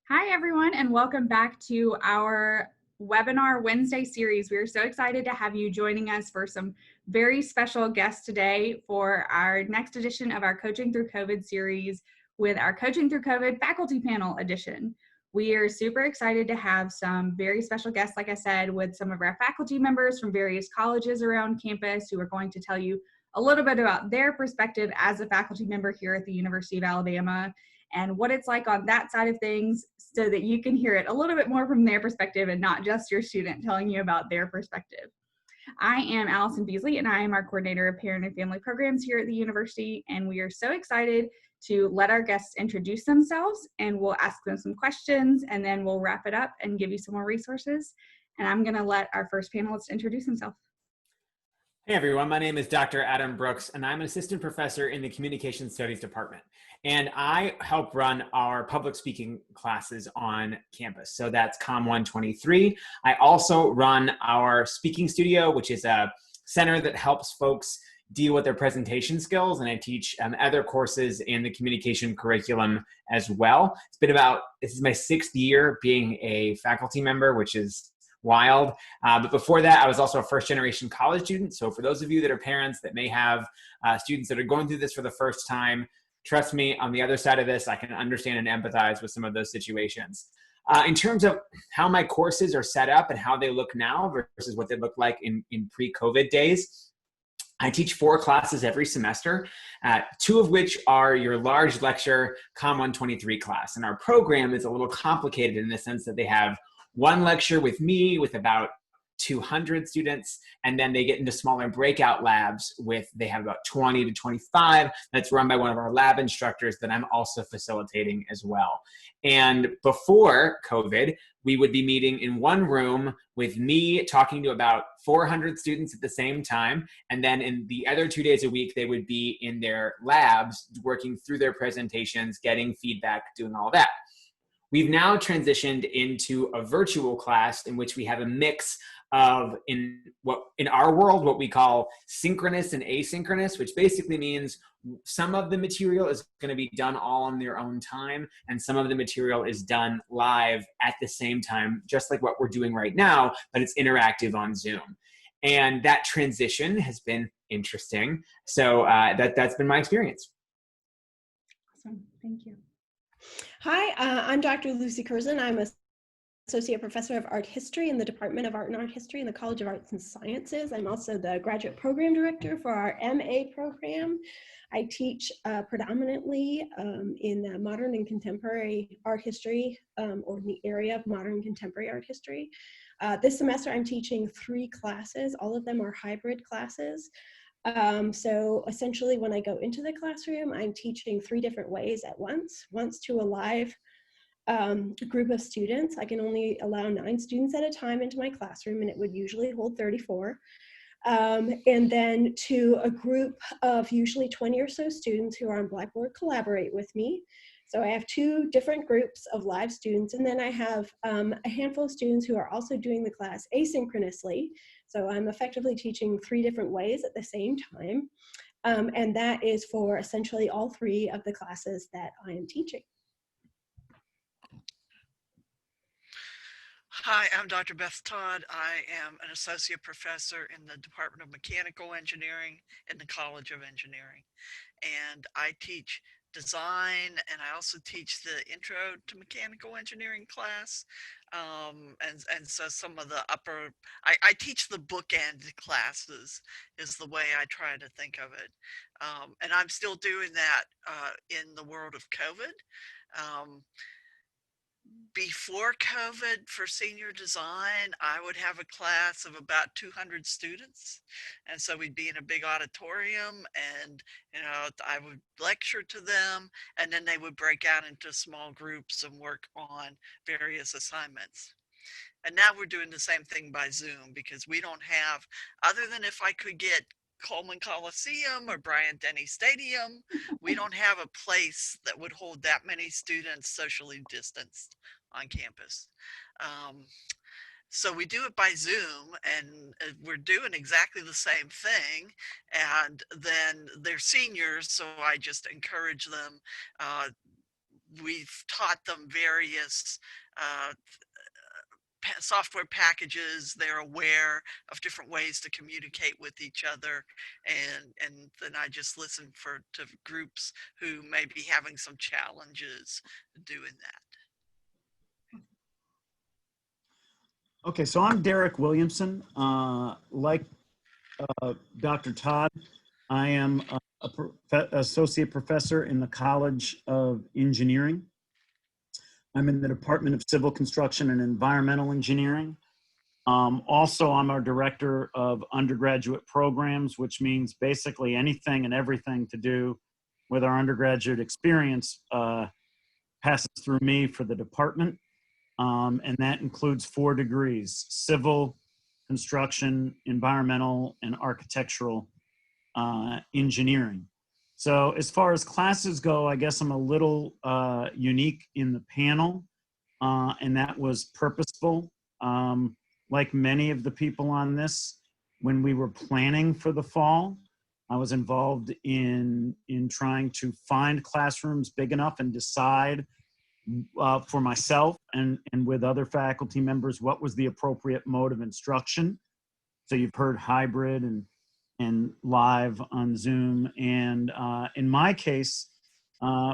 Hi, everyone, and welcome back to our webinar Wednesday series. We are so excited to have you joining us for some very special guests today for our next edition of our Coaching Through COVID series with our Coaching Through COVID faculty panel edition. We are super excited to have some very special guests, like I said, with some of our faculty members from various colleges around campus who are going to tell you a little bit about their perspective as a faculty member here at the University of Alabama and what it's like on that side of things so that you can hear it a little bit more from their perspective and not just your student telling you about their perspective. I am Allison Beasley, and I am our coordinator of parent and family programs here at the university, and we are so excited to let our guests introduce themselves, and we'll ask them some questions, and then we'll wrap it up and give you some more resources. And I'm going to let our first panelist introduce himself. Hey everyone, my name is Dr. Adam Brooks, and I'm an assistant professor in the Communication Studies Department. And I help run our public speaking classes on campus. So that's COM 123. I also run our speaking studio, which is a center that helps folks deal with their presentation skills. And I teach other courses in the communication curriculum as well. This is my 6th year being a faculty member, which is wild. But before that, I was also a first-generation college student. So for those of you that are parents that may have students that are going through this for the first time, trust me, on the other side of this, I can understand and empathize with some of those situations. In terms of how my courses are set up and how they look now versus what they look like in pre-COVID days, I teach 4 classes every semester, 2 of which are your large lecture COM 123 class. And our program is a little complicated in the sense that they have one lecture with me with about 200 students, and then they get into smaller breakout labs they have about 20 to 25 that's run by one of our lab instructors that I'm also facilitating as well. And before COVID, we would be meeting in one room with me talking to about 400 students at the same time. And then in the other 2 days a week, they would be in their labs working through their presentations, getting feedback, doing all that. We've now transitioned into a virtual class in which we have a mix of, in our world, what we call synchronous and asynchronous, which basically means some of the material is going to be done all on their own time, and some of the material is done live at the same time, just like what we're doing right now, but it's interactive on Zoom. And that transition has been interesting. So that's been my experience. Awesome. Thank you. Hi, I'm Dr. Lucy Curzan. I'm an associate professor of art history in the Department of Art and Art History in the College of Arts and Sciences. I'm also the graduate program director for our MA program. I teach predominantly in modern and contemporary art history, or in the area of modern and contemporary art history. This semester I'm teaching 3 classes. All of them are hybrid classes. So essentially when I go into the classroom, I'm teaching 3 different ways at once to a live group of students. I can only allow 9 students at a time into my classroom, and it would usually hold 34. And then to a group of usually 20 or so students who are on Blackboard Collaborate with me. So I have 2 different groups of live students, and then I have a handful of students who are also doing the class asynchronously. So I'm effectively teaching 3 different ways at the same time. And that is for essentially all 3 of the classes that I am teaching. Hi, I'm Dr. Beth Todd. I am an associate professor in the Department of Mechanical Engineering in the College of Engineering. And I teach design, and I also teach the Intro to Mechanical Engineering class. And so some of the I teach the bookend classes is the way I try to think of it. And I'm still doing that in the world of COVID. Before COVID, for senior design, I would have a class of about 200 students. And so we'd be in a big auditorium, and, I would lecture to them, and then they would break out into small groups and work on various assignments. And now we're doing the same thing by Zoom, because we don't have, other than if I could get Coleman Coliseum or Bryant-Denny Stadium, we don't have a place that would hold that many students socially distanced on campus. So we do it by Zoom, and we're doing exactly the same thing. And then they're seniors, so I just encourage them we've taught them various uh, software packages. They're aware of different ways to communicate with each other, and then I just listen to groups who may be having some challenges doing that. Okay, so I'm Derek Williamson. Like Dr. Todd, I am associate professor in the College of Engineering. I'm in the Department of Civil Construction and Environmental Engineering. Also, I'm our director of undergraduate programs, which means basically anything and everything to do with our undergraduate experience passes through me for the department. And that includes 4 degrees: civil, construction, environmental, and architectural engineering. So as far as classes go, I guess I'm a little unique in the panel, and that was purposeful. Like many of the people on this, when we were planning for the fall, I was involved in trying to find classrooms big enough and decide for myself and with other faculty members what was the appropriate mode of instruction. So you've heard hybrid and live on Zoom. And in my case,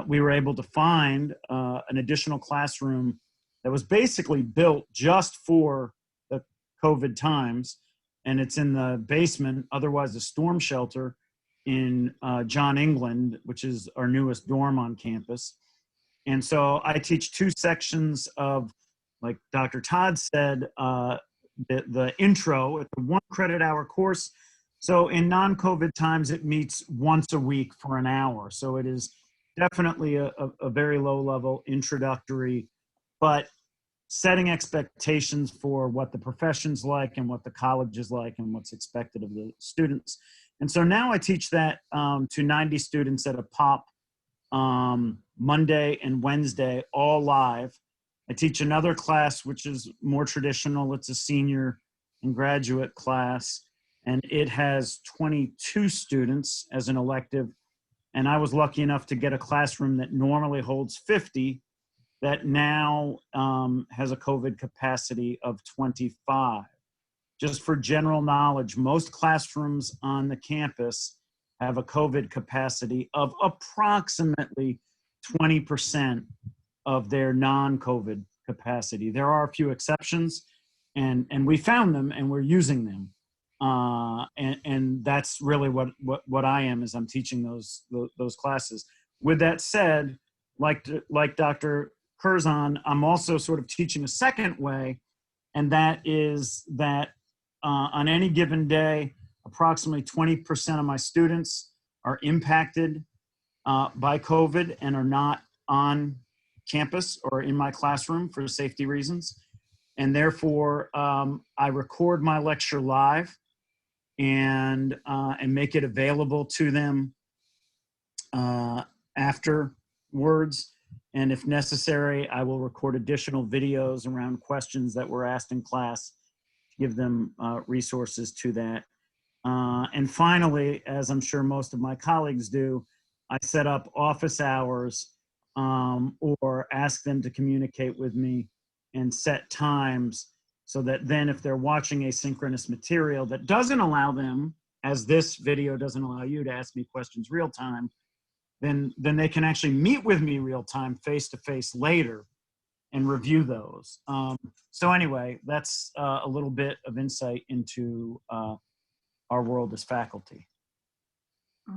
we were able to find an additional classroom that was basically built just for the COVID times. And it's in the basement, otherwise a storm shelter in John England, which is our newest dorm on campus. And so I teach 2 sections of, like Dr. Todd said, the intro. It's a 1 credit hour course. So in non-COVID times, it meets once a week for an hour. So it is definitely a very low level introductory, but setting expectations for what the profession's like and what the college is like and what's expected of the students. And so now I teach that to 90 students at a pop Monday and Wednesday, all live. I teach another class, which is more traditional. It's a senior and graduate class, and it has 22 students as an elective. And I was lucky enough to get a classroom that normally holds 50 that now has a COVID capacity of 25. Just for general knowledge, most classrooms on the campus have a COVID capacity of approximately 20% of their non-COVID capacity. There are a few exceptions, and we found them and we're using them. And that's really what I am, is I'm teaching those classes. With that said, like Dr. Kurzan, I'm also sort of teaching a second way, and that is that on any given day, approximately 20% of my students are impacted by COVID and are not on campus or in my classroom for safety reasons. And therefore, I record my lecture live and make it available to them afterwards. And if necessary, I will record additional videos around questions that were asked in class to give them resources to that. And finally, as I'm sure most of my colleagues do, I set up office hours or ask them to communicate with me and set times so that then if they're watching asynchronous material that doesn't allow them, as this video doesn't allow you to ask me questions real time, then they can actually meet with me real time, face to face later and review those. So anyway, that's a little bit of insight into our world as faculty.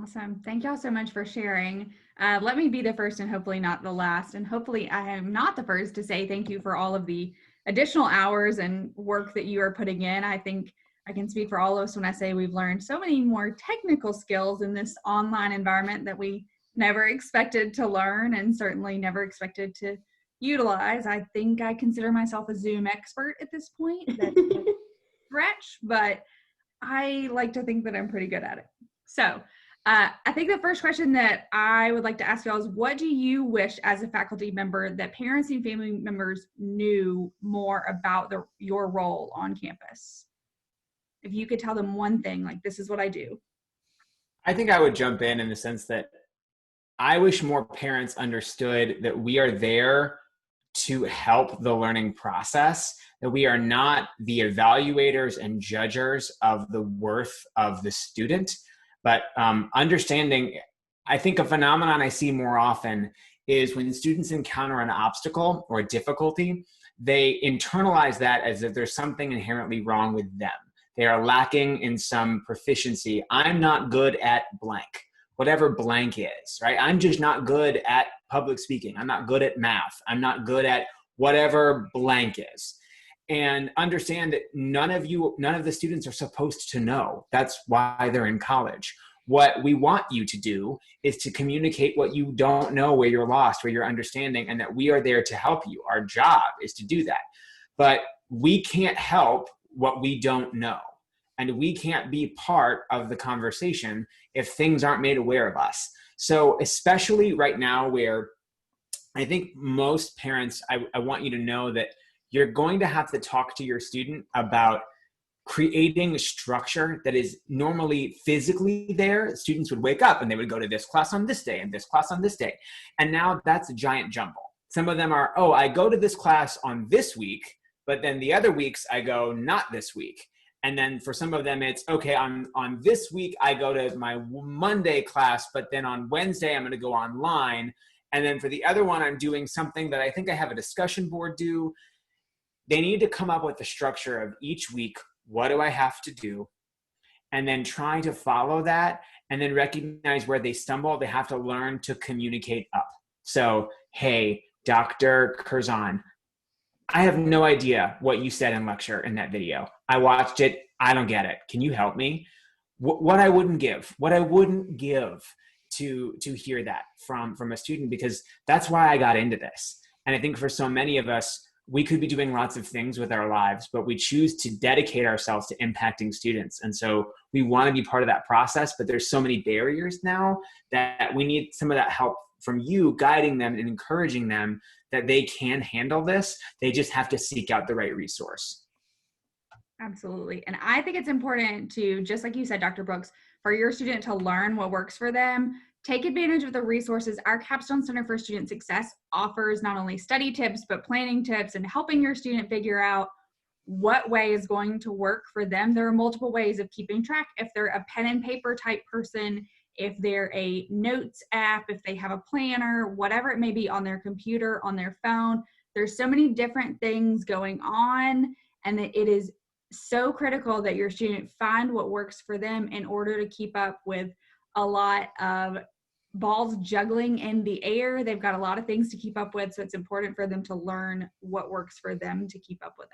Awesome. Thank y'all so much for sharing. Let me be the first and hopefully not the last. And hopefully I am not the first to say thank you for all of the additional hours and work that you are putting in. I think I can speak for all of us when I say we've learned so many more technical skills in this online environment that we never expected to learn and certainly never expected to utilize. I think I consider myself a Zoom expert at this point. That's a stretch, but I like to think that I'm pretty good at it. So I think the first question that I would like to ask y'all is, what do you wish as a faculty member that parents and family members knew more about your role on campus? If you could tell them one thing, like, this is what I do. I think I would jump in the sense that I wish more parents understood that we are there to help the learning process, that we are not the evaluators and judgers of the worth of the student, but understanding, I think a phenomenon I see more often is when students encounter an obstacle or a difficulty, they internalize that as if there's something inherently wrong with them. They are lacking in some proficiency. I'm not good at blank, whatever blank is, right? I'm just not good at public speaking. I'm not good at math. I'm not good at whatever blank is. And understand that none of the students are supposed to know. That's why they're in college. What we want you to do is to communicate what you don't know, where you're lost, where you're understanding, and that we are there to help you. Our job is to do that. But we can't help what we don't know. And we can't be part of the conversation if things aren't made aware of us. So especially right now where I think most parents, I want you to know that you're going to have to talk to your student about creating a structure that is normally physically there. Students would wake up and they would go to this class on this day and this class on this day. And now that's a giant jumble. Some of them are, oh, I go to this class on this week, but then the other weeks I go not this week. And then for some of them, it's, okay, on this week, I go to my Monday class, but then on Wednesday, I'm going to go online. And then for the other one, I'm doing something that I think I have a discussion board do. They need to come up with the structure of each week. What do I have to do? And then trying to follow that and then recognize where they stumble. They have to learn to communicate up. So, hey, Dr. Kurzan, I have no idea what you said in lecture in that video. I watched it. I don't get it. Can you help me? What I wouldn't give to hear that from a student, because that's why I got into this. And I think for so many of us, we could be doing lots of things with our lives, but we choose to dedicate ourselves to impacting students. And so we want to be part of that process, but there's so many barriers now that we need some of that help from you, guiding them and encouraging them that they can handle this. They just have to seek out the right resource. Absolutely. And I think it's important to, just like you said, Dr. Brooks, for your student to learn what works for them. Take advantage of the resources. Our Capstone Center for Student Success offers not only study tips, but planning tips and helping your student figure out what way is going to work for them. There are multiple ways of keeping track. If they're a pen and paper type person, if they're a notes app, if they have a planner, whatever it may be on their computer, on their phone, there's so many different things going on, and that it is so critical that your student find what works for them in order to keep up with a lot of balls juggling in the air. They've got a lot of things to keep up with, so it's important for them to learn what works for them to keep up with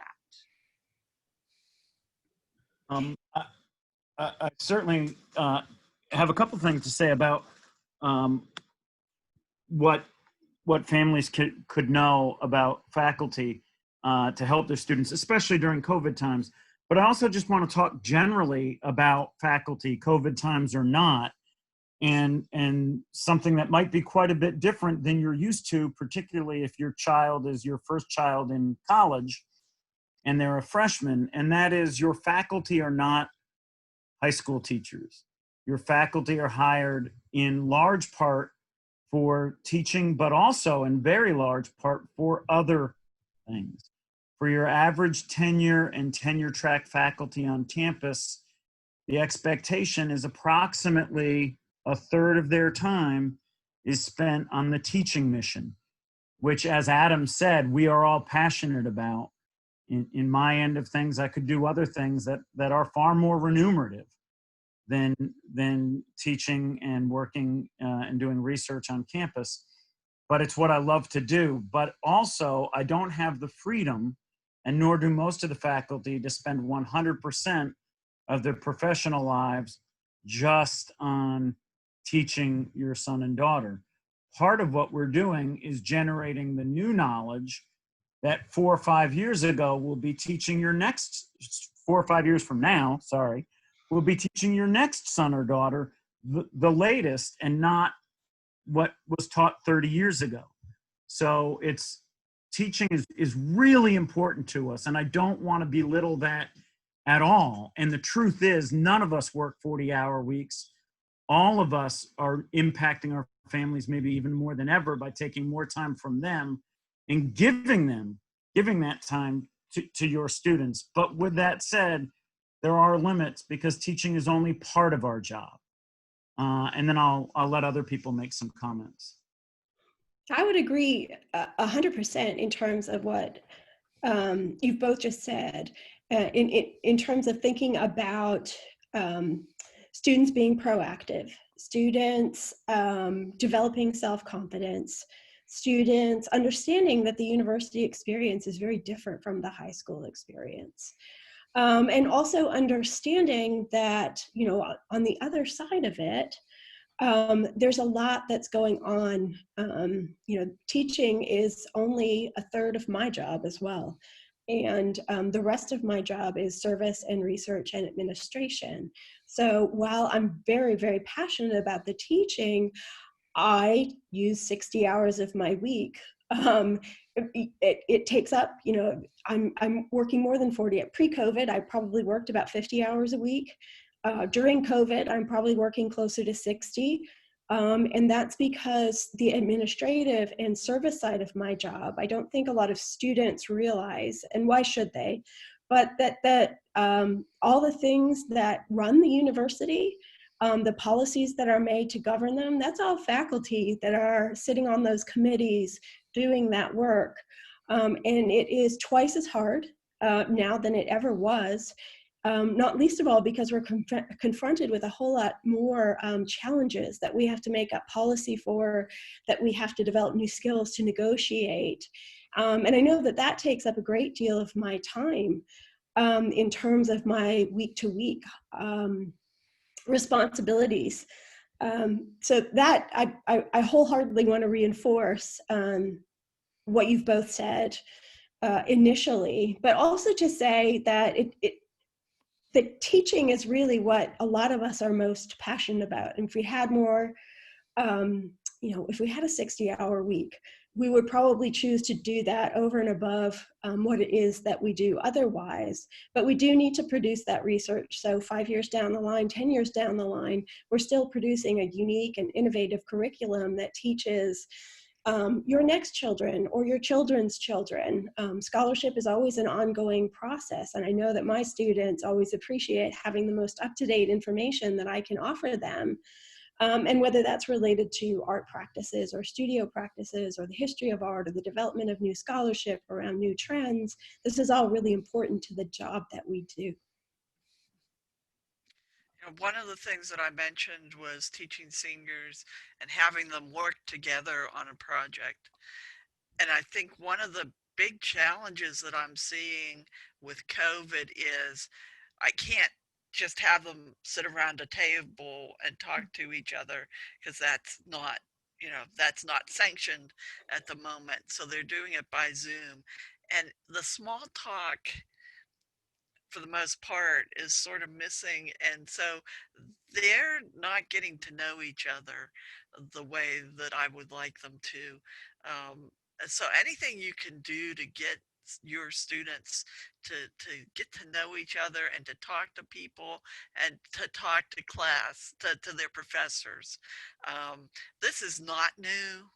that. I certainly have a couple things to say about what families could know about faculty to help their students, especially during COVID times. But I also just want to talk generally about faculty, COVID times or not, and something that might be quite a bit different than you're used to, particularly if your child is your first child in college and they're a freshman, and that is your faculty are not high school teachers. Your faculty are hired in large part for teaching, but also in very large part for other things. For your average tenure and tenure track faculty on campus, the expectation is approximately a third of their time is spent on the teaching mission, which, as Adam said, we are all passionate about. In my end of things, I could do other things that are far more remunerative than teaching and working and doing research on campus. But it's what I love to do. But also, I don't have the freedom, and nor do most of the faculty, to spend 100% of their professional lives just on teaching your son and daughter. Part of what we're doing is generating the new knowledge that 4 or 5 years ago will be teaching your next, 4 or 5 years from now, will be teaching your next son or daughter the latest and not what was taught 30 years ago. So teaching is really important to us, and I don't want to belittle that at all. And the truth is, none of us work 40-hour weeks. All of us are impacting our families maybe even more than ever by taking more time from them and giving that time to your students. But with that said, there are limits because teaching is only part of our job. And then I'll let other people make some comments. I would agree 100% in terms of what you've both just said, in terms of thinking about students being proactive, students developing self-confidence, students understanding that the university experience is very different from the high school experience. And also understanding that, you know, on the other side of it, there's a lot that's going on. You know, teaching is only a third of my job as well. And the rest of my job is service and research and administration. So while I'm very, very passionate about the teaching, I use 60 hours of my week. It takes up, you know, I'm working more than 40. Pre-COVID, I probably worked about 50 hours a week. During COVID, I'm probably working closer to 60. And that's because the administrative and service side of my job, I don't think a lot of students realize, and why should they, but that all the things that run the university, the policies that are made to govern them, that's all faculty that are sitting on those committees doing that work. And it is twice as hard now than it ever was. Not least of all because we're confronted with a whole lot more challenges that we have to make up policy for, that we have to develop new skills to negotiate. And I know that that takes up a great deal of my time in terms of my week-to-week responsibilities. So that I wholeheartedly want to reinforce what you've both said initially, but also to say that that teaching is really what a lot of us are most passionate about. And if we had more, you know, if we had a 60-hour week, we would probably choose to do that over and above what it is that we do otherwise. But we do need to produce that research. So 5 years down the line, 10 years down the line, we're still producing a unique and innovative curriculum that teaches your next children or your children's children. Scholarship is always an ongoing process. And I know that my students always appreciate having the most up-to-date information that I can offer them. And whether that's related to art practices or studio practices or the history of art or the development of new scholarship around new trends, this is all really important to the job that we do. You know, one of the things that I mentioned was teaching seniors and having them work together on a project. And I think one of the big challenges that I'm seeing with COVID is I can't just have them sit around a table and talk to each other, because that's not, you know, that's not sanctioned at the moment. So they're doing it by Zoom. And the small talk, for the most part, is sort of missing. And so they're not getting to know each other the way that I would like them to. So anything you can do to get your students to get to know each other and to talk to people and to talk to class, to their professors. This is not new.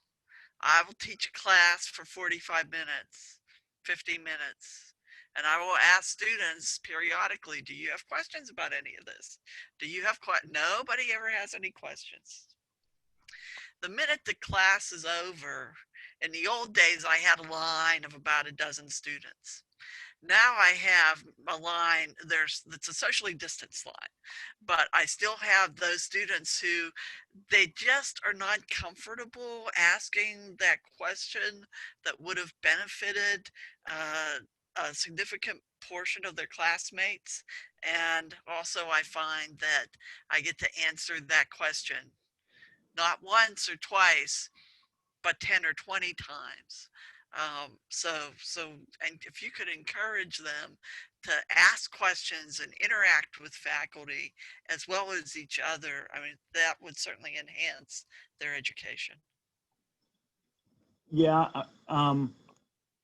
I will teach a class for 45 minutes, 50 minutes. And I will ask students periodically, do you have questions about any of this? Do you have questions? Nobody ever has any questions. The minute the class is over, in the old days, I had a line of about a dozen students. Now I have a line, it's a socially distanced line, but I still have those students who they just are not comfortable asking that question that would have benefited a significant portion of their classmates. And also I find that I get to answer that question, not once or twice, but 10 or 20 times. And if you could encourage them to ask questions and interact with faculty as well as each other, I mean, that would certainly enhance their education. Yeah.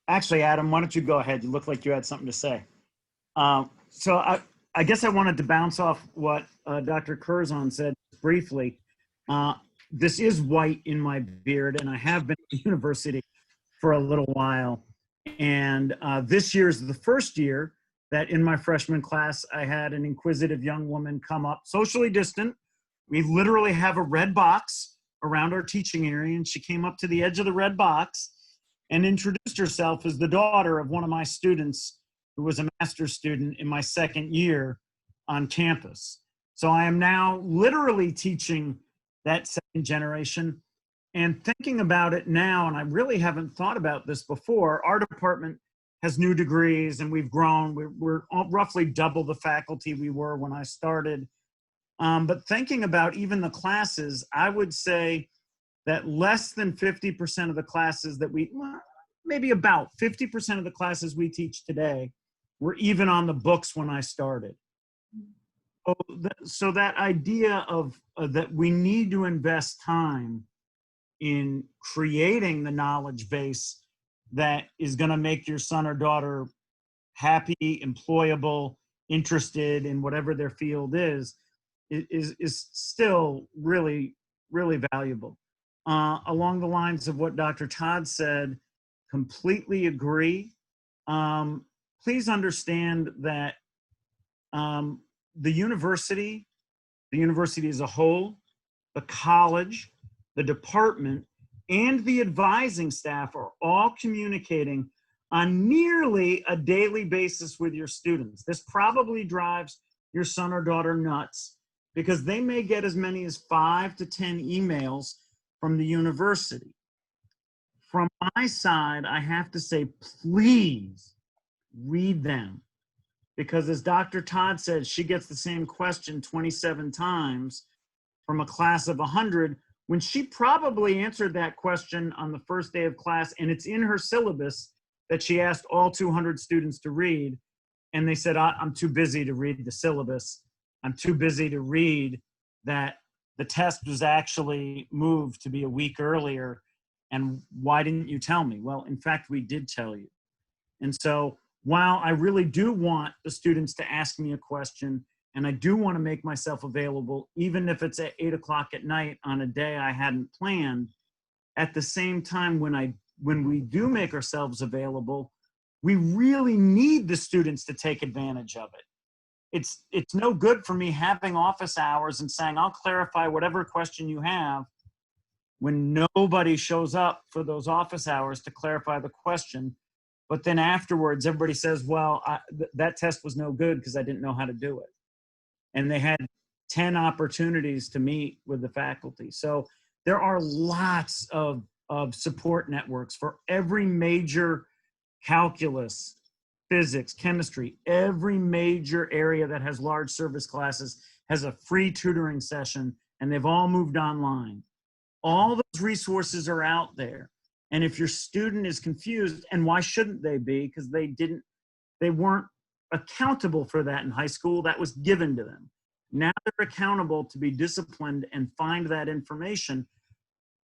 Actually, Adam, why don't you go ahead? You look like you had something to say. So I guess I wanted to bounce off what Dr. Kurzan said briefly. this is white in my beard, and I have been at the university for a little while. And this year is the first year that in my freshman class, I had an inquisitive young woman come up, socially distant. We literally have a red box around our teaching area, and she came up to the edge of the red box and introduced herself as the daughter of one of my students who was a master's student in my second year on campus. So I am now literally teaching that second generation. And thinking about it now, and I really haven't thought about this before, our department has new degrees and we've grown. We're roughly double the faculty we were when I started. But thinking about even the classes, I would say that less than 50% of the classes that maybe about 50% of the classes we teach today were even on the books when I started. So that idea of that we need to invest time in creating the knowledge base that is going to make your son or daughter happy, employable, interested in whatever their field is still really, really valuable. Along the lines of what Dr. Todd said, completely agree. Please understand that the university as a whole, the college, the department, and the advising staff are all communicating on nearly a daily basis with your students. This probably drives your son or daughter nuts because they may get as many as 5 to 10 emails from the university. From my side, I have to say, please read them. Because as Dr. Todd said, she gets the same question 27 times from a class of 100 when she probably answered that question on the first day of class, and it's in her syllabus that she asked all 200 students to read. And they said, I'm too busy to read the syllabus. I'm too busy to read that the test was actually moved to be a week earlier. And why didn't you tell me? Well, in fact, we did tell you. And so while I really do want the students to ask me a question, and I do want to make myself available, even if it's at 8 o'clock at night on a day I hadn't planned, at the same time, when we do make ourselves available, we really need the students to take advantage of it. It's no good for me having office hours and saying, I'll clarify whatever question you have when nobody shows up for those office hours to clarify the question. But then afterwards, everybody says, well, that test was no good because I didn't know how to do it. And they had 10 opportunities to meet with the faculty. So there are lots of support networks for every major calculus, physics, chemistry, every major area that has large service classes has a free tutoring session, and they've all moved online. All those resources are out there. And if your student is confused, and why shouldn't they be? Because they weren't accountable for that in high school. That was given to them. Now they're accountable to be disciplined and find that information.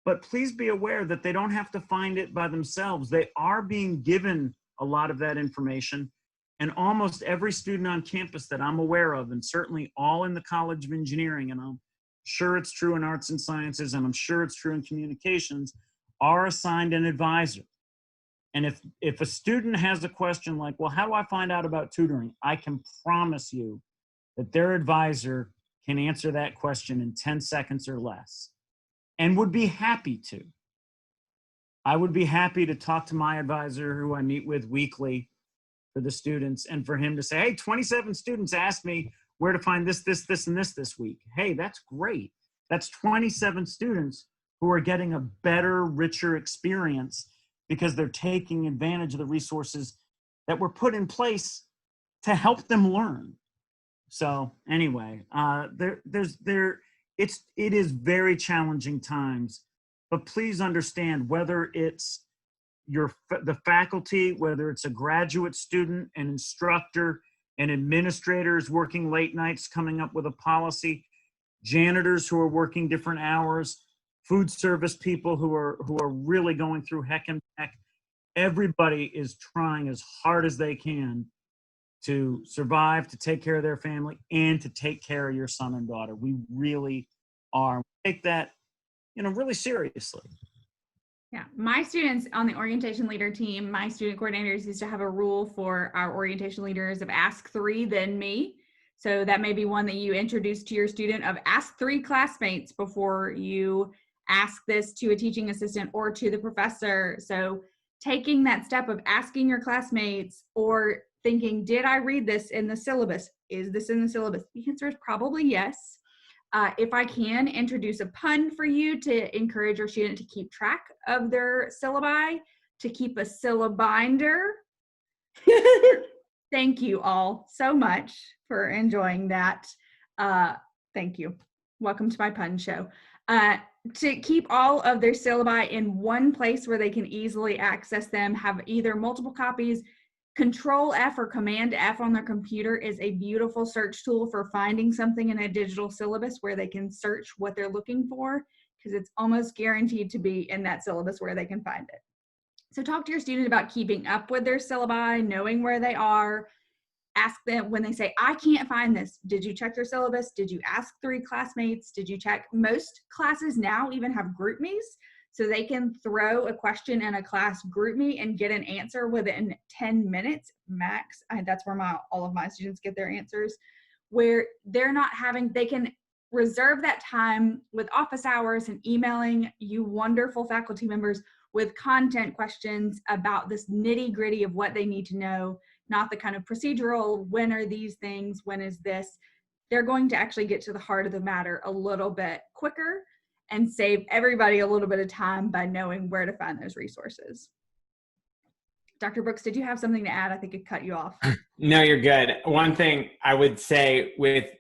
But please be aware that they don't have to find it by themselves. They are being given a lot of that information. And almost every student on campus that I'm aware of, and certainly all in the College of Engineering, and I'm sure it's true in arts and sciences, and I'm sure it's true in communications, are assigned an advisor. And if a student has a question like, well, how do I find out about tutoring? I can promise you that their advisor can answer that question in 10 seconds or less, and would be happy to. I would be happy to talk to my advisor who I meet with weekly for the students, and for him to say, hey, 27 students asked me where to find this, and this week. Hey, that's great. That's 27 students who are getting a better, richer experience because they're taking advantage of the resources that were put in place to help them learn. So anyway, it is very challenging times, but please understand, whether it's the faculty, whether it's a graduate student, an instructor, an administrators working late nights coming up with a policy, janitors who are working different hours, food service people who are really going through heck and back. Everybody is trying as hard as they can to survive, to take care of their family, and to take care of your son and daughter. We really are. Take that really seriously. Yeah, my students on the orientation leader team, my student coordinators used to have a rule for our orientation leaders of ask 3, then me. So that may be one that you introduce to your student of ask 3 classmates before you ask this to a teaching assistant or to the professor. So taking that step of asking your classmates or thinking, did I read this in the syllabus? Is this in the syllabus? The answer is probably yes. If I can introduce a pun for you to encourage your student to keep track of their syllabi, to keep a syllabinder. Thank you all so much for enjoying that. Thank you. Welcome to my pun show. To keep all of their syllabi in one place where they can easily access them, have either multiple copies. Control F or Command F on their computer is a beautiful search tool for finding something in a digital syllabus where they can search what they're looking for, because it's almost guaranteed to be in that syllabus where they can find it. So talk to your student about keeping up with their syllabi, knowing where they are. Ask them when they say, I can't find this. Did you check your syllabus? Did you ask 3 classmates? Did you check? Most classes now even have GroupMes. So they can throw a question in a class GroupMe and get an answer within 10 minutes max. That's where all of my students get their answers, where they're not having, they can reserve that time with office hours and emailing you wonderful faculty members with content questions about this nitty gritty of what they need to know, not the kind of procedural, when are these things, when is this. They're going to actually get to the heart of the matter a little bit quicker and save everybody a little bit of time by knowing where to find those resources. Dr. Brooks, did you have something to add? I think it cut you off. No, you're good. One thing I would say with,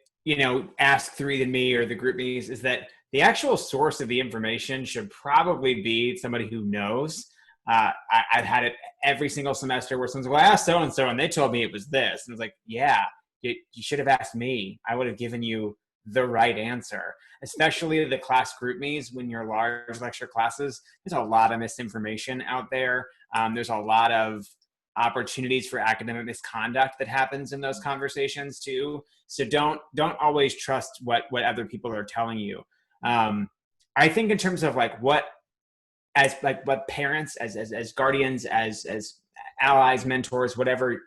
ask 3 then me or the GroupMes is that the actual source of the information should probably be somebody who knows. I've had it every single semester where someone's like, well, I asked so-and-so and they told me it was this. And it's like, yeah, you should have asked me. I would have given you the right answer, especially the class GroupMes when you're large lecture classes. There's a lot of misinformation out there. There's a lot of opportunities for academic misconduct that happens in those conversations too. So don't always trust what other people are telling you. I think in terms of what parents, as guardians, as allies, mentors, whatever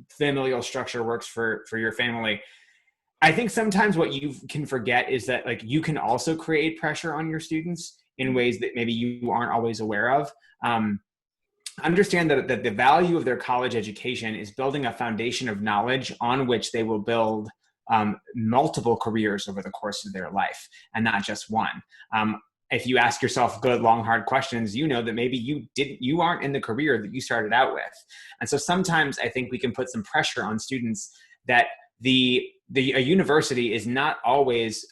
familial structure works for your family, I think sometimes what you can forget is that you can also create pressure on your students in ways that maybe you aren't always aware of. Understand that the value of their college education is building a foundation of knowledge on which they will build multiple careers over the course of their life, and not just one. If you ask yourself good, long, hard questions, you know that maybe you aren't in the career that you started out with. And so sometimes I think we can put some pressure on students that a university is not always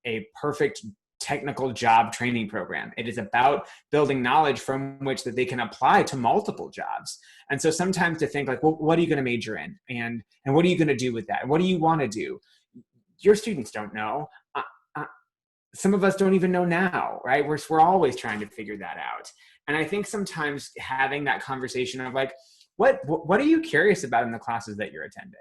a perfect technical job training program. It is about building knowledge from which that they can apply to multiple jobs. And so sometimes to think well, what are you going to major in? And what are you going to do with that? What do you want to do? Your students don't know. Some of us don't even know now, right? We're always trying to figure that out. And I think sometimes having that conversation of what are you curious about in the classes that you're attending?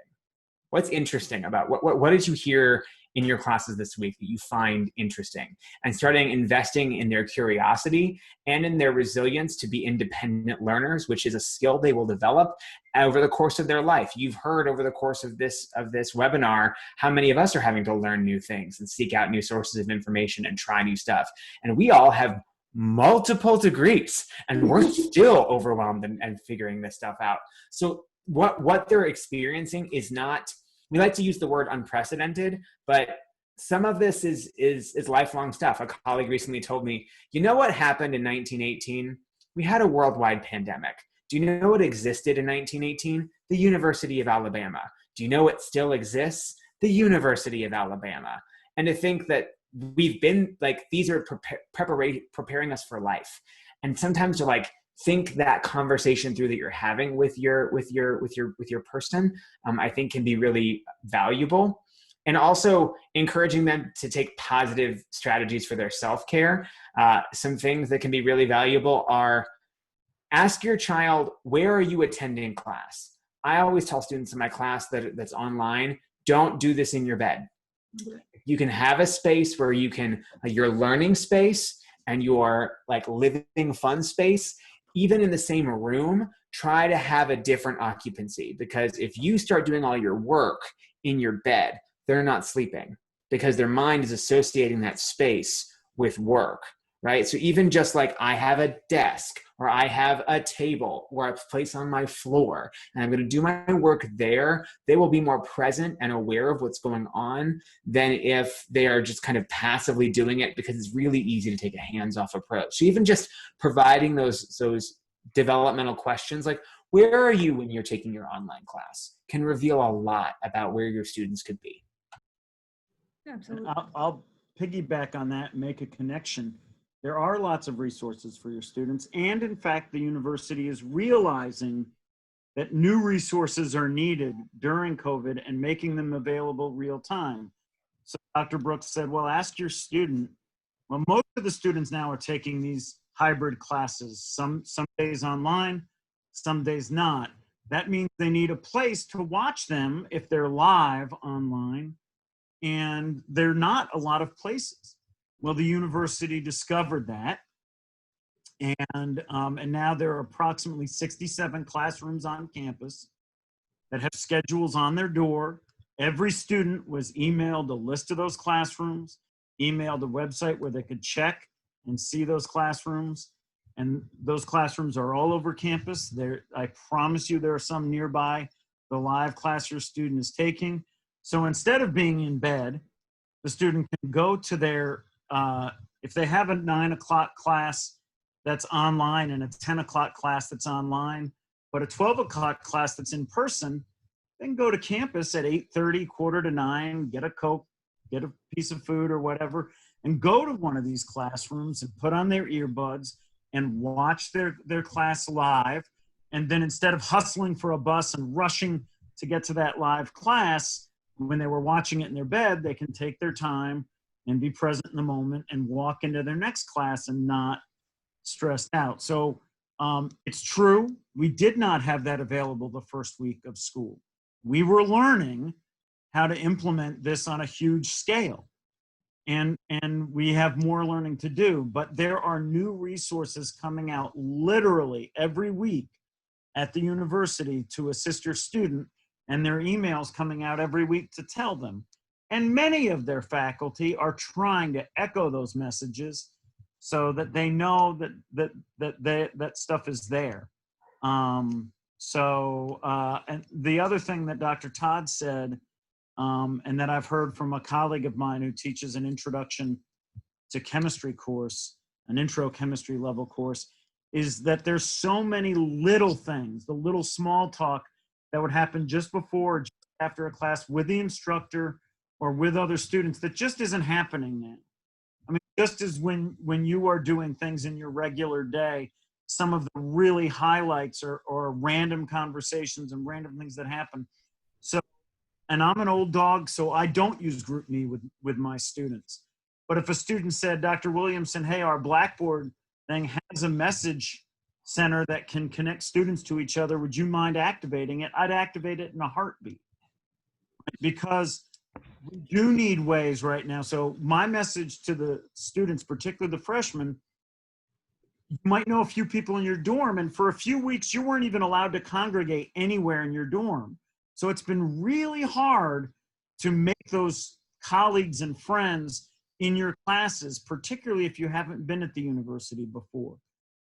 What's interesting about what did you hear in your classes this week that you find interesting? And starting investing in their curiosity and in their resilience to be independent learners, which is a skill they will develop over the course of their life. You've heard over the course of this webinar how many of us are having to learn new things and seek out new sources of information and try new stuff. And we all have multiple degrees and we're still overwhelmed and figuring this stuff out. So what they're experiencing is not, we like to use the word unprecedented, but some of this is lifelong stuff. A colleague recently told me, you know what happened in 1918? We had a worldwide pandemic. Do you know what existed in 1918? The University of Alabama. Do you know what still exists? The University of Alabama. And to think that we've been these are preparing us for life. And sometimes to think that conversation through that you're having with your person, I think can be really valuable. And also encouraging them to take positive strategies for their self-care. Some things that can be really valuable are ask your child, where are you attending class? I always tell students in my class that's online, don't do this in your bed. You can have a space where you can, your learning space, and your like living fun space, even in the same room, try to have a different occupancy, because if you start doing all your work in your bed, they're not sleeping because their mind is associating that space with work, right? So even just like I have a desk or I have a table or a place on my floor and I'm going to do my work there, they will be more present and aware of what's going on than if they are just kind of passively doing it, because it's really easy to take a hands-off approach. So even just providing those developmental questions like, where are you when you're taking your online class, can reveal a lot about where your students could be. Absolutely. I'll piggyback on that and make a connection. There are lots of resources for your students. And in fact, the university is realizing that new resources are needed during COVID and making them available real time. So Dr. Brooks said, well, ask your student. Well, most of the students now are taking these hybrid classes, some days online, some days not. That means they need a place to watch them if they're live online, and there are not a lot of places. Well, the university discovered that, and now there are approximately 67 classrooms on campus that have schedules on their door. Every student was emailed a list of those classrooms, emailed a website where they could check and see those classrooms. And those classrooms are all over campus. There, I promise you there are some nearby the live class your student is taking. So instead of being in bed, the student can go to their, if they have a 9 o'clock class that's online and a 10 o'clock class that's online, but a 12 o'clock class that's in person, they can go to campus at 8:30, 8:45, get a Coke, get a piece of food or whatever, and go to one of these classrooms and put on their earbuds and watch their class live. And then instead of hustling for a bus and rushing to get to that live class, when they were watching it in their bed, they can take their time and be present in the moment and walk into their next class and not stressed out. So it's true, we did not have that available the first week of school. We were learning how to implement this on a huge scale. And we have more learning to do, but there are new resources coming out literally every week at the university to assist your student, and there are emails coming out every week to tell them. And many of their faculty are trying to echo those messages so that they know that stuff is there. And the other thing that Dr. Todd said, and that I've heard from a colleague of mine who teaches an introduction to chemistry course, an intro chemistry level course, is that there's so many little things, the little small talk that would happen just before or just after a class with the instructor or with other students that just isn't happening now. I mean, just as when you are doing things in your regular day, some of the really highlights or random conversations and random things that happen. So, and I'm an old dog, so I don't use GroupMe with my students. But if a student said, Dr. Williamson, hey, our Blackboard thing has a message center that can connect students to each other, would you mind activating it? I'd activate it in a heartbeat. Because we do need ways right now. So my message to the students, particularly the freshmen, you might know a few people in your dorm, and for a few weeks, you weren't even allowed to congregate anywhere in your dorm. So it's been really hard to make those colleagues and friends in your classes, particularly if you haven't been at the university before.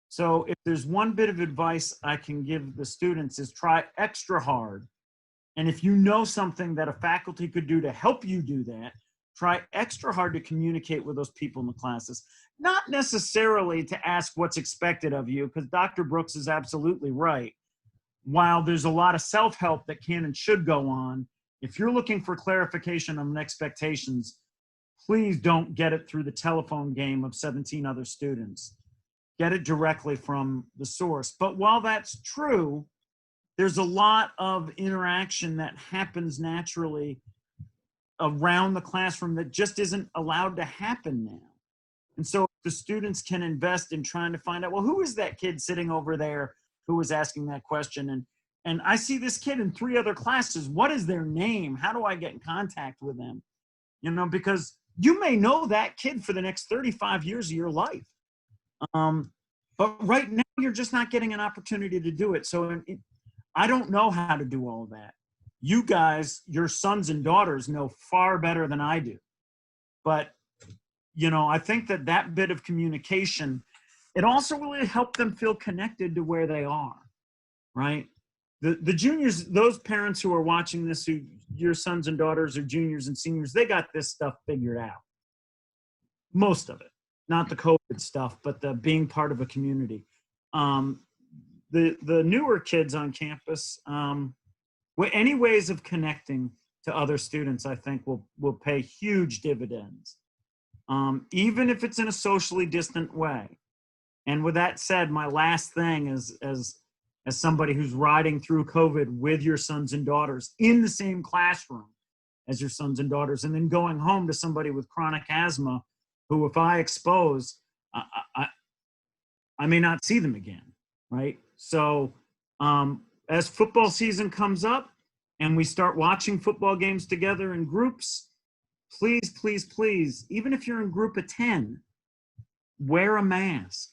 So if there's one bit of advice I can give the students is try extra hard. And if you know something that a faculty could do to help you do that, try extra hard to communicate with those people in the classes. Not necessarily to ask what's expected of you, because Dr. Brooks is absolutely right. While there's a lot of self-help that can and should go on, if you're looking for clarification on expectations, please don't get it through the telephone game of 17 other students. Get it directly from the source. But while that's true, there's a lot of interaction that happens naturally around the classroom that just isn't allowed to happen now. And so the students can invest in trying to find out, well, who is that kid sitting over there who was asking that question? And I see this kid in 3 other classes. What is their name? How do I get in contact with them? You know, because you may know that kid for the next 35 years of your life. But right now, you're just not getting an opportunity to do it. So I don't know how to do all of that. You guys, your sons and daughters, know far better than I do. But, I think that bit of communication, it also really helped them feel connected to where they are, right? The juniors, those parents who are watching this, who your sons and daughters are juniors and seniors, they got this stuff figured out. Most of it, not the COVID stuff, but the being part of a community. The newer kids on campus, any ways of connecting to other students, I think will pay huge dividends, even if it's in a socially distant way. And with that said, my last thing is, as somebody who's riding through COVID with your sons and daughters in the same classroom as your sons and daughters, and then going home to somebody with chronic asthma, who, if I expose, I may not see them again, right? So as football season comes up and we start watching football games together in groups, please, please, please, even if you're in group of 10, wear a mask.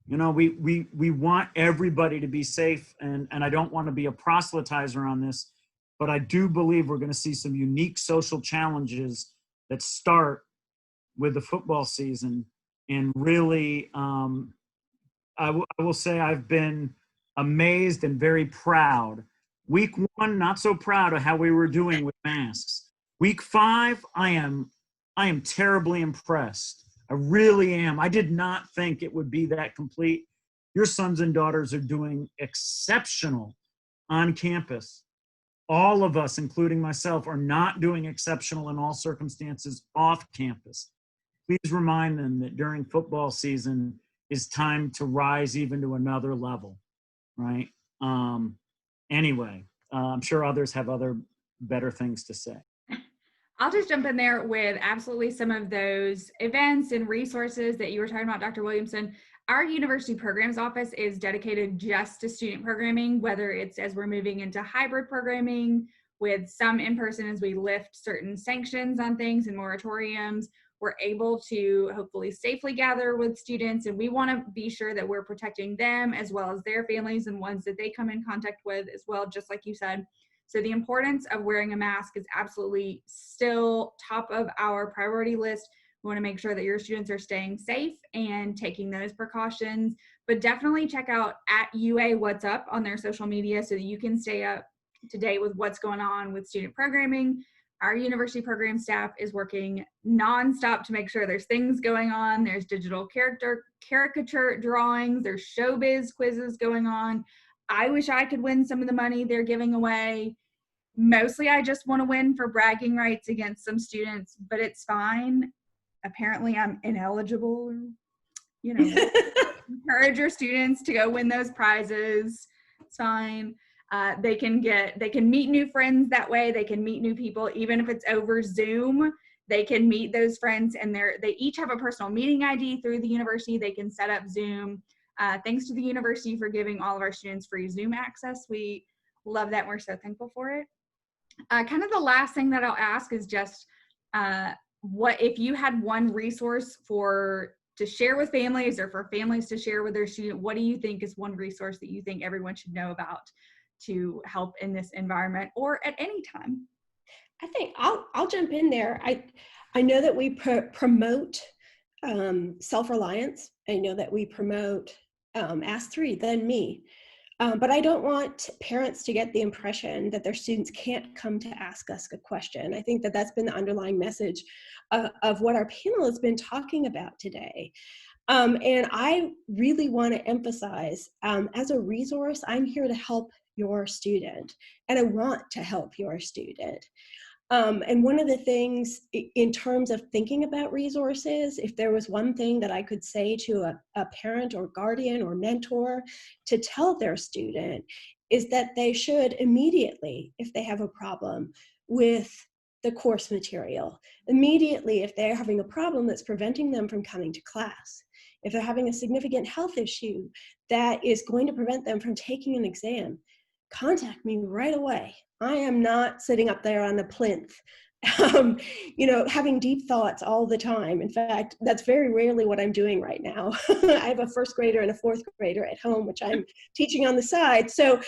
We want everybody to be safe, and I don't want to be a proselytizer on this, but I do believe we're going to see some unique social challenges that start with the football season. And really, I will say I've been amazed and very proud. Week 1, not so proud of how we were doing with masks. Week 5, I am terribly impressed. I really am. I did not think it would be that complete. Your sons and daughters are doing exceptional on campus. All of us, including myself, are not doing exceptional in all circumstances off campus. Please remind them that during football season is time to rise even to another level, right? Anyway, I'm sure others have other better things to say. I'll just jump in there with absolutely some of those events and resources that you were talking about, Dr. Williamson. Our university programs office is dedicated just to student programming, whether it's as we're moving into hybrid programming with some in-person as we lift certain sanctions on things and moratoriums. We're able to hopefully safely gather with students, and we want to be sure that we're protecting them as well as their families and ones that they come in contact with as well, just like you said. So the importance of wearing a mask is absolutely still top of our priority list. We want to make sure that your students are staying safe and taking those precautions, but definitely check out @UA What's Up on their social media so that you can stay up to date with what's going on with student programming. Our university program staff is working nonstop to make sure there's things going on. There's digital caricature drawings, there's showbiz quizzes going on. I wish I could win some of the money they're giving away. Mostly I just want to win for bragging rights against some students, but it's fine. Apparently I'm ineligible. Encourage your students to go win those prizes. It's fine. They can meet new friends that way. They can meet new people, even if it's over Zoom. They can meet those friends, and they each have a personal meeting ID through the university. They can set up Zoom. Thanks to the university for giving all of our students free Zoom access. We love that. We're so thankful for it. Kind of the last thing that I'll ask is just what if you had one resource to share with families or for families to share with their student, what do you think is one resource that you think everyone should know about to help in this environment or at any time? I think I'll jump in there. I know that we promote self-reliance. I know that we promote ask 3, then me. But I don't want parents to get the impression that their students can't come to ask us a question. I think that that's been the underlying message of what our panel has been talking about today. And I really want to emphasize, as a resource, I'm here to help your student, and I want to help your student. And one of the things in terms of thinking about resources, if there was one thing that I could say to a parent or guardian or mentor to tell their student, is that they should immediately, if they have a problem with the course material, immediately if they're having a problem that's preventing them from coming to class, if they're having a significant health issue that is going to prevent them from taking an exam, contact me right away. I am not sitting up there on the plinth having deep thoughts all the time. In fact, that's very rarely what I'm doing right now. I have a first grader and a fourth grader at home, which I'm teaching on the side. So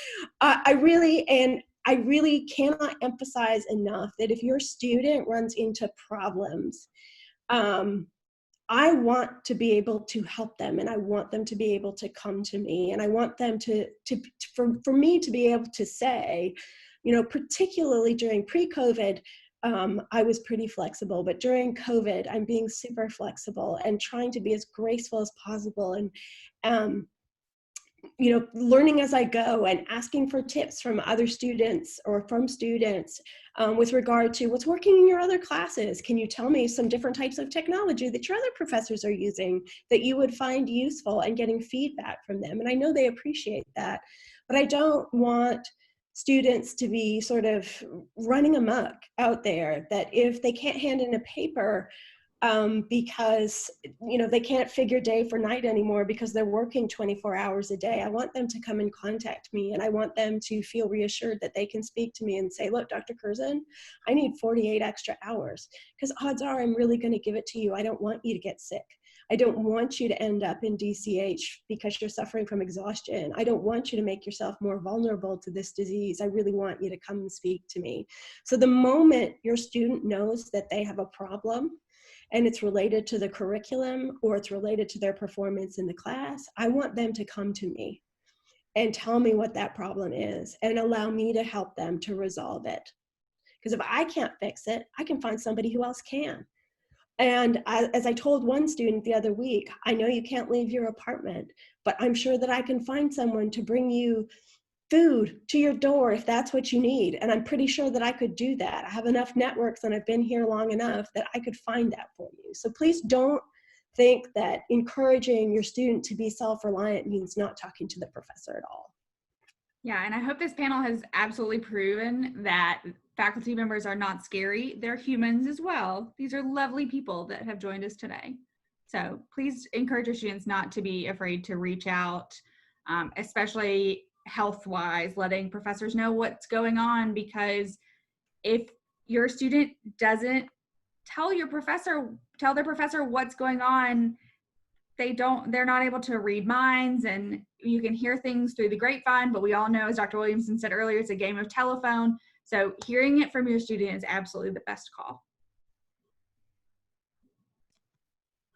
I really cannot emphasize enough that if your student runs into problems, I want to be able to help them, and I want them to be able to come to me, and I want them for me to be able to say, particularly during pre-COVID, I was pretty flexible, but during COVID, I'm being super flexible and trying to be as graceful as possible, and learning as I go and asking for tips from other students or from students with regard to what's working in your other classes. Can you tell me some different types of technology that your other professors are using that you would find useful, and getting feedback from them? And I know they appreciate that, but I don't want students to be sort of running amok out there, that if they can't hand in a paper because they can't figure day for night anymore because they're working 24 hours a day. I want them to come and contact me, and I want them to feel reassured that they can speak to me and say, look, Dr. Kurzan, I need 48 extra hours, because odds are I'm really going to give it to you. I don't want you to get sick. I don't want you to end up in DCH because you're suffering from exhaustion. I don't want you to make yourself more vulnerable to this disease. I really want you to come and speak to me. So the moment your student knows that they have a problem, and it's related to the curriculum or it's related to their performance in the class, I want them to come to me and tell me what that problem is and allow me to help them to resolve it. Because if I can't fix it, I can find somebody who else can. And as I told one student the other week, I know you can't leave your apartment, but I'm sure that I can find someone to bring you food to your door if that's what you need. And I'm pretty sure that I could do that. I have enough networks and I've been here long enough that I could find that for you. So please don't think that encouraging your student to be self-reliant means not talking to the professor at all. Yeah, and I hope this panel has absolutely proven that faculty members are not scary. They're humans as well. These are lovely people that have joined us today. So please encourage your students not to be afraid to reach out, especially health-wise, letting professors know what's going on, because if your student doesn't tell their professor what's going on, they're not able to read minds, and you can hear things through the grapevine, but we all know, as Dr. Williamson said earlier, it's a game of telephone. So hearing it from your student is absolutely the best call.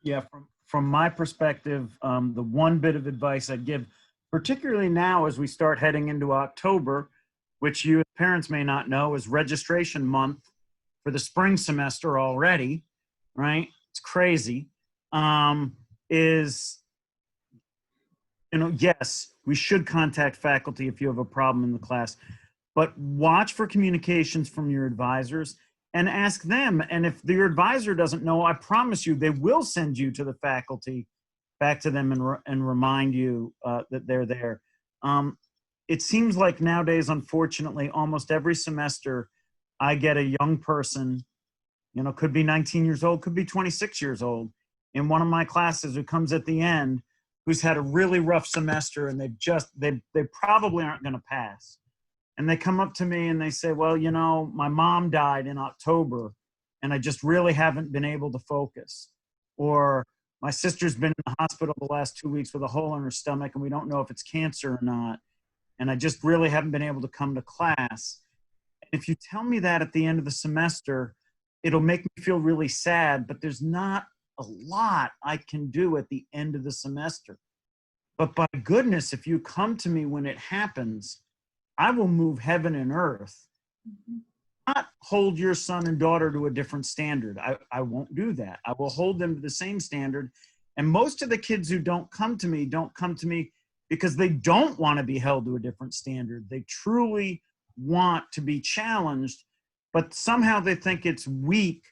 Yeah, from my perspective, the one bit of advice I'd give, particularly now as we start heading into October, which you as parents may not know is registration month for the spring semester already, right? It's crazy. Is, yes, we should contact faculty if you have a problem in the class, but watch for communications from your advisors and ask them. And if your advisor doesn't know, I promise you, they will send you to the faculty, back to them, and remind you that they're there. It seems like nowadays, unfortunately, almost every semester, I get a young person, could be 19 years old, could be 26 years old, in one of my classes who comes at the end, who's had a really rough semester, and they probably aren't going to pass. And they come up to me and they say, well, my mom died in October and I just really haven't been able to focus. Or my sister's been in the hospital the last 2 weeks with a hole in her stomach and we don't know if it's cancer or not. And I just really haven't been able to come to class. If you tell me that at the end of the semester, it'll make me feel really sad, but there's not a lot I can do at the end of the semester. But by goodness, if you come to me when it happens, I will move heaven and earth. Not hold your son and daughter to a different standard. I won't do that. I will hold them to the same standard. And most of the kids who don't come to me because they don't want to be held to a different standard. They truly want to be challenged, but somehow they think it's weak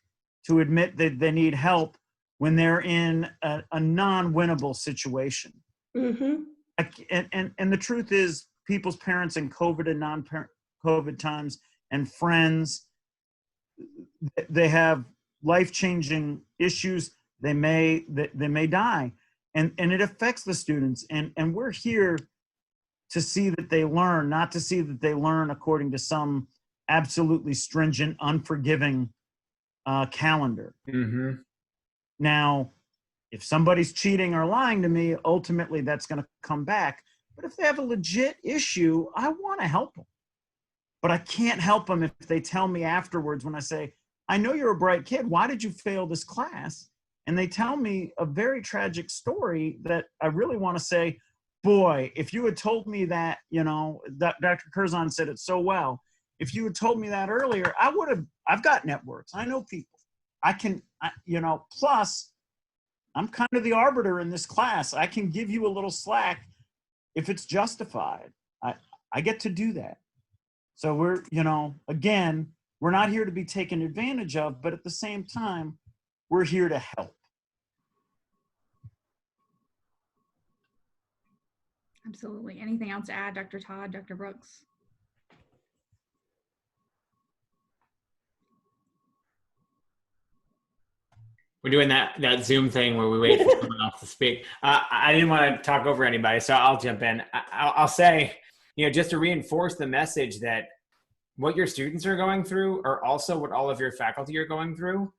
to admit that they need help when they're in a non-winnable situation. Mm-hmm. And the truth is, people's parents in COVID and non-COVID times and friends, they have life-changing issues. They may die, and it affects the students. And we're here to see that they learn, not to see that they learn according to some absolutely stringent, unforgiving calendar. Mm-hmm. Now, if somebody's cheating or lying to me, ultimately that's going to come back. But if they have a legit issue, I want to help them. But I can't help them if they tell me afterwards when I say, I know you're a bright kid. Why did you fail this class? And they tell me a very tragic story that I really want to say, boy, if you had told me that, that Dr. Kurzan said it so well. If you had told me that earlier, I've got networks. I know people. Plus I'm kind of the arbiter in this class. I can give you a little slack if it's justified. I get to do that. So we're not here to be taken advantage of, but at the same time, we're here to help. Absolutely. Anything else to add, Dr. Todd, Dr. Brooks? We're doing that Zoom thing where we wait for someone else to speak. I didn't want to talk over anybody, so I'll jump in. I'll say, just to reinforce the message that what your students are going through are also what all of your faculty are going through.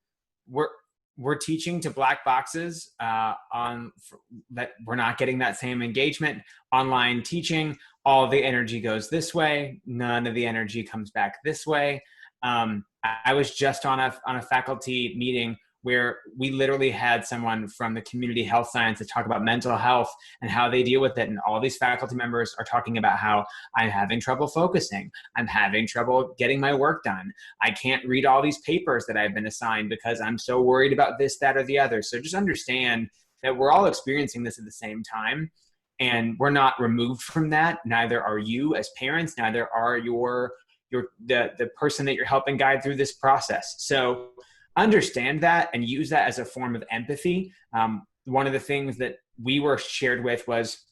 We're teaching to black boxes on that. We're not getting that same engagement. Online teaching, all the energy goes this way. None of the energy comes back this way. I was just on a faculty meeting where we literally had someone from the community health sciences talk about mental health and how they deal with it. And all these faculty members are talking about how I'm having trouble focusing. I'm having trouble getting my work done. I can't read all these papers that I've been assigned because I'm so worried about this, that, or the other. So just understand that we're all experiencing this at the same time. And we're not removed from that. Neither are you as parents, neither are the person that you're helping guide through this process. So understand that and use that as a form of empathy. One of the things that we were shared with was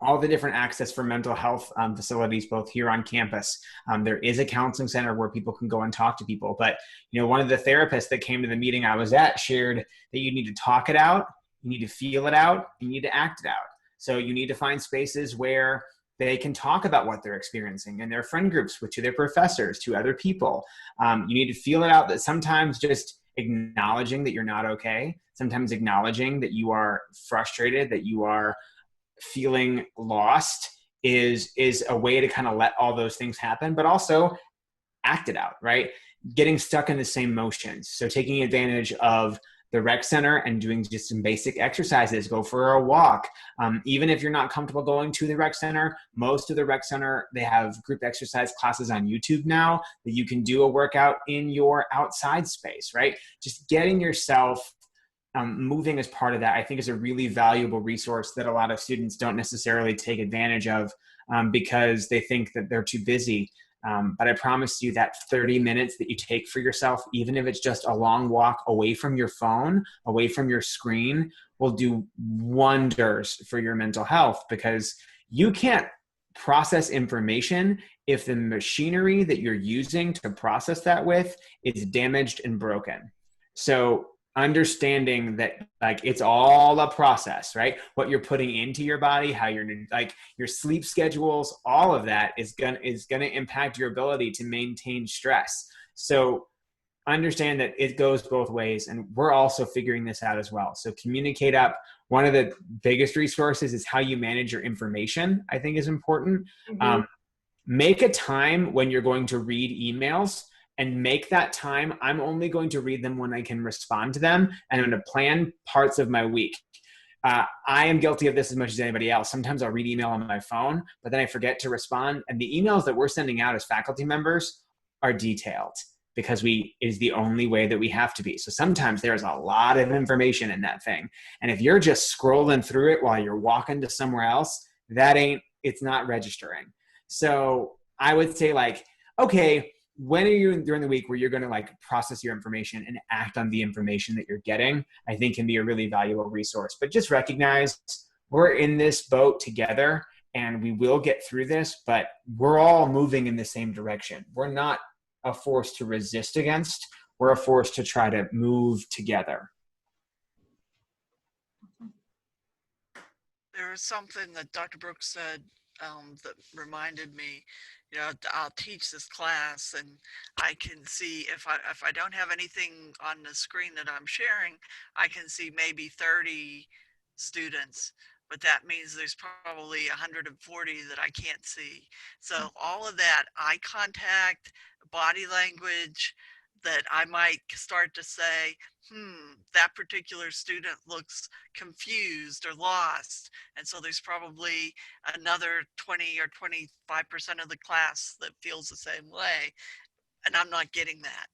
all the different access for mental health facilities, both here on campus. There is a counseling center where people can go and talk to people. But, one of the therapists that came to the meeting I was at shared that you need to talk it out, you need to feel it out, you need to act it out. So you need to find spaces where they can talk about what they're experiencing in their friend groups, to their professors, to other people. You need to feel it out, that sometimes just acknowledging that you're not okay, sometimes acknowledging that you are frustrated, that you are feeling lost is a way to kind of let all those things happen, but also act it out, right? Getting stuck in the same motions. So taking advantage of the rec center and doing just some basic exercises, go for a walk. Even if you're not comfortable going to the rec center, most of the rec center, they have group exercise classes on YouTube now that you can do a workout in your outside space, right? Just getting yourself moving as part of that, I think, is a really valuable resource that a lot of students don't necessarily take advantage of because they think that they're too busy. But I promise you that 30 minutes that you take for yourself, even if it's just a long walk away from your phone, away from your screen, will do wonders for your mental health, because you can't process information if the machinery that you're using to process that with is damaged and broken. So understanding that, like, it's all a process, right? What you're putting into your body, how you're like your sleep schedules, all of that is gonna impact your ability to maintain stress. So understand that it goes both ways, and we're also figuring this out as well. So communicate up. One of the biggest resources is how you manage your information, I think, is important. Mm-hmm. Make a time when you're going to read emails, and make that time, I'm only going to read them when I can respond to them, and I'm going to plan parts of my week. I am guilty of this as much as anybody else. Sometimes I'll read email on my phone, but then I forget to respond. And the emails that we're sending out as faculty members are detailed because it is the only way that we have to be. So sometimes there's a lot of information in that thing. And if you're just scrolling through it while you're walking to somewhere else, it's not registering. So I would say, like, okay, when are you during the week where you're going to like process your information and act on the information that you're getting, I think can be a really valuable resource. But just recognize we're in this boat together and we will get through this, but we're all moving in the same direction. We're not a force to resist against. We're a force to try to move together. There was something that Dr. Brooks said that reminded me, you know, I'll teach this class and I can see if I don't have anything on the screen that I'm sharing, I can see maybe 30 students, but that means there's probably 140 that I can't see. So all of that eye contact, body language, that I might start to say, that particular student looks confused or lost. And so there's probably another 20 or 25% of the class that feels the same way. And I'm not getting that.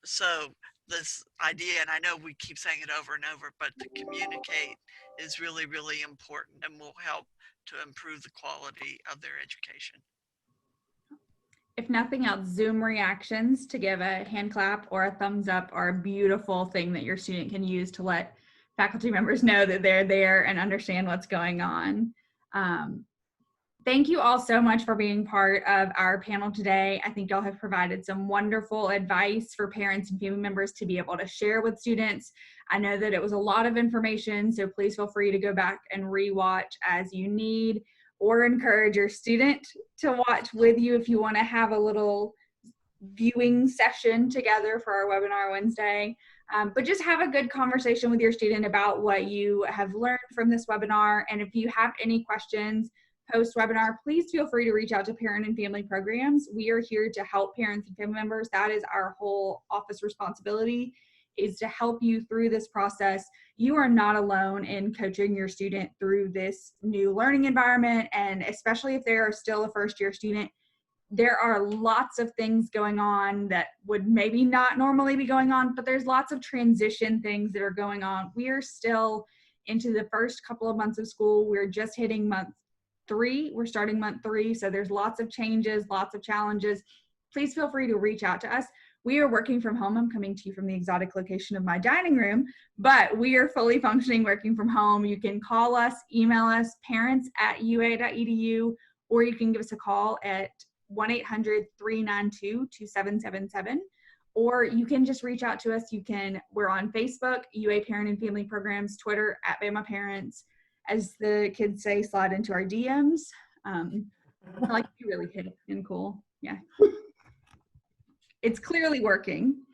So this idea, and I know we keep saying it over and over, but to communicate is really, really important and will help to improve the quality of their education. If nothing else, Zoom reactions to give a hand clap or a thumbs up are a beautiful thing that your student can use to let faculty members know that they're there and understand what's going on. Thank you all so much for being part of our panel today. I think y'all have provided some wonderful advice for parents and family members to be able to share with students. I know that it was a lot of information, so please feel free to go back and rewatch as you need, or encourage your student to watch with you if you want to have a little viewing session together for our webinar Wednesday. But just have a good conversation with your student about what you have learned from this webinar. And if you have any questions post-webinar, please feel free to reach out to Parent and Family Programs. We are here to help parents and family members. That is our whole office responsibility, is to help you through this process. You are not alone in coaching your student through this new learning environment, and especially if they are still a first-year student, there are lots of things going on that would maybe not normally be going on, but there's lots of transition things that are going on. We are still into the first couple of months of school. We're just hitting month 3. We're starting month 3, so there's lots of changes, lots of challenges. Please feel free to reach out to us. We are working from home. I'm coming to you from the exotic location of my dining room, but we are fully functioning working from home. You can call us, email us, parents@ua.edu, or you can give us a call at 1-800-392-2777, or you can just reach out to us. We're on Facebook, UA Parent and Family Programs, Twitter, @Bama Parents. As the kids say, slide into our DMs. I like to be really hip and cool. Yeah. It's clearly working.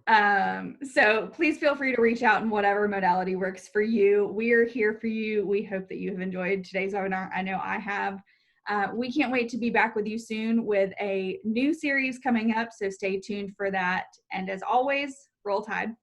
So please feel free to reach out in whatever modality works for you. We are here for you. We hope that you have enjoyed today's webinar. I know I have. We can't wait to be back with you soon with a new series coming up, so stay tuned for that. And as always, roll Tide.